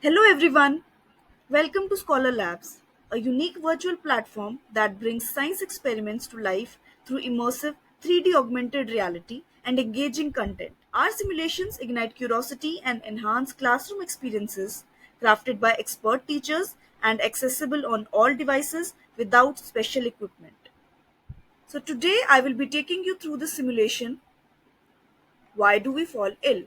Hello everyone, welcome to Scholar Labs, a unique virtual platform that brings science experiments to life through immersive 3D augmented reality and engaging content. Our simulations ignite curiosity and enhance classroom experiences crafted by expert teachers and accessible on all devices without special equipment. So today I will be taking you through the simulation Why Do We Fall Ill?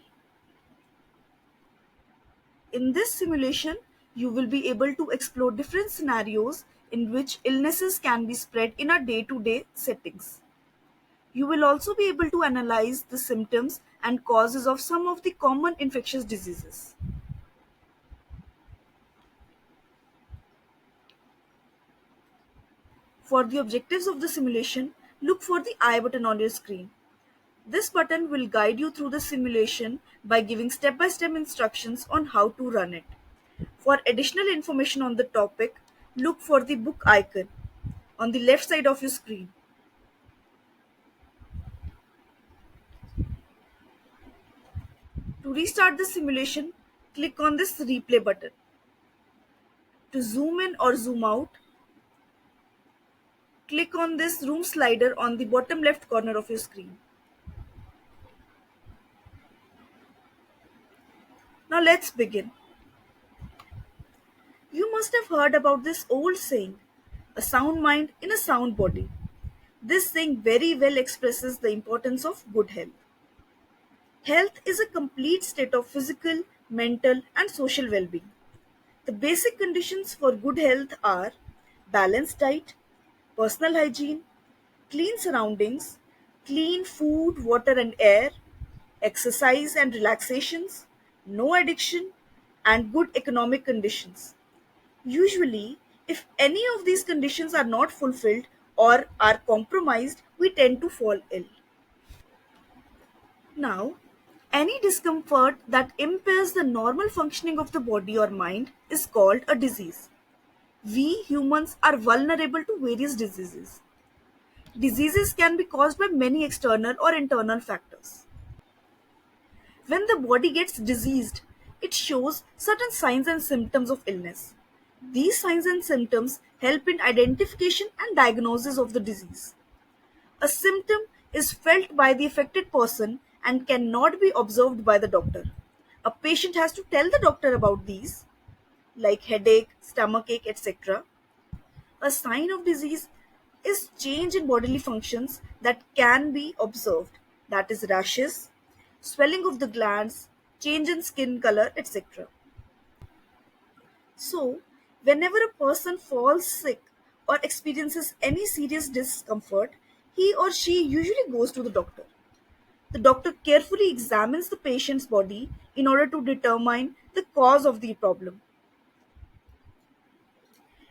In this simulation, you will be able to explore different scenarios in which illnesses can be spread in our day to day settings. You will also be able to analyze the symptoms and causes of some of the common infectious diseases. For the objectives of the simulation, look for the I button on your screen. This button will guide you through the simulation by giving step by step instructions on how to run it. For additional information on the topic, look for the book icon on the left side of your screen. To restart the simulation, click on this replay button. To zoom in or zoom out, click on this room slider on the bottom left corner of your screen. Now let's begin. You must have heard about this old saying, a sound mind in a sound body. This saying very well expresses the importance of good health. Health is a complete state of physical, mental, and social well being. The basic conditions for good health are balanced diet, personal hygiene, clean surroundings, clean food, water, and air, exercise and relaxations, no addiction, and good economic conditions. Usually, if any of these conditions are not fulfilled or are compromised, we tend to fall ill. Now, any discomfort that impairs the normal functioning of the body or mind is called a disease. We humans are vulnerable to various diseases. Diseases can be caused by many external or internal factors. When the body gets diseased, it shows certain signs and symptoms of illness. These signs and symptoms help in identification and diagnosis of the disease. A symptom is felt by the affected person and cannot be observed by the doctor. A patient has to tell the doctor about these, like headache, stomachache, etc. A sign of disease is change in bodily functions that can be observed, that is, rashes, swelling of the glands, change in skin color, etc. So, whenever a person falls sick or experiences any serious discomfort, he or she usually goes to the doctor. The doctor carefully examines the patient's body in order to determine the cause of the problem.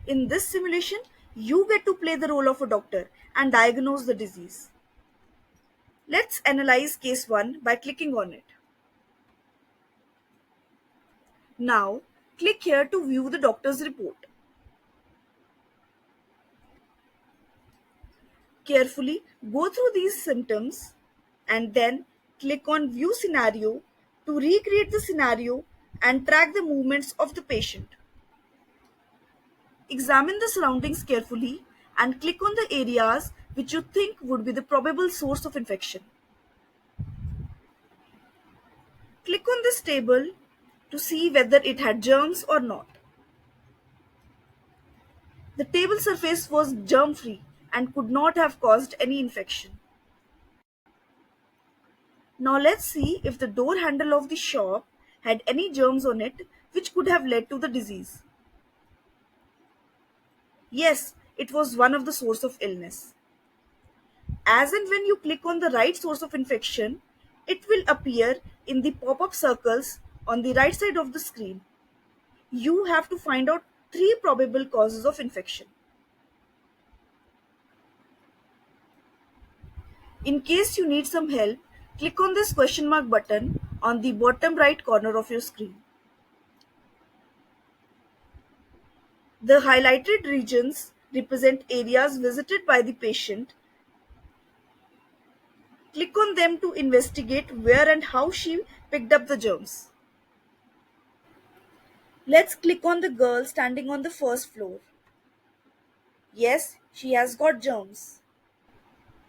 In this simulation, you get to play the role of a doctor and diagnose the disease. Let's analyze case 1 by clicking on it. Now, click here to view the doctor's report. Carefully go through these symptoms and then click on View Scenario to recreate the scenario and track the movements of the patient. Examine the surroundings carefully and click on the areas which you think would be the probable source of infection. Click on this table to see whether it had germs or not. The table surface was germ-free and could not have caused any infection. Now let's see if the door handle of the shop had any germs on it which could have led to the disease. Yes, it was one of the source of illness. As and when you click on the right source of infection, it will appear in the pop-up circles on the right side of the screen. You have to find out 3 probable causes of infection. In case you need some help, click on this question mark button on the bottom right corner of your screen. The highlighted regions represent areas visited by the patient. Click on them to investigate where and how she picked up the germs. Let's click on the girl standing on the first floor. Yes, she has got germs.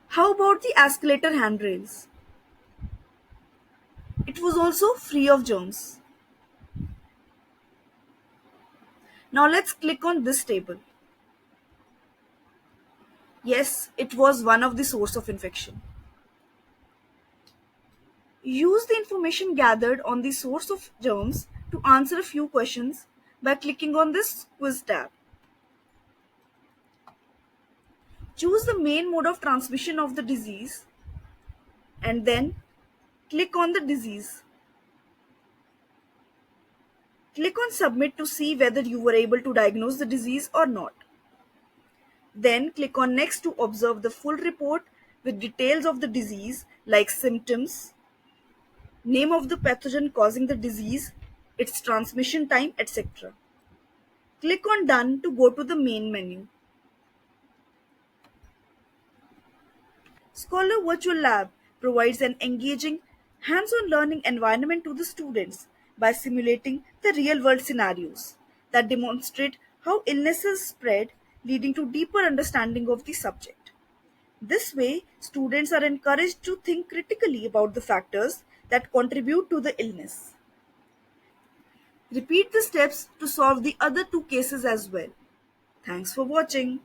How about the escalator handrails? It was also free of germs. Now let's click on this table. Yes, it was one of the source of infection. Use the information gathered on the source of germs to answer a few questions by clicking on this quiz tab. Choose the main mode of transmission of the disease and then click on the disease. Click on submit to see whether you were able to diagnose the disease or not. Then click on next to observe the full report with details of the disease like symptoms, name of the pathogen causing the disease, its transmission time, etc. Click on done to go to the main menu. Scholar Virtual Lab provides an engaging, hands-on learning environment to the students by simulating the real-world scenarios that demonstrate how illnesses spread, leading to deeper understanding of the subject. This way, students are encouraged to think critically about the factors that contribute to the illness. Repeat the steps to solve the other two cases as well. Thanks for watching.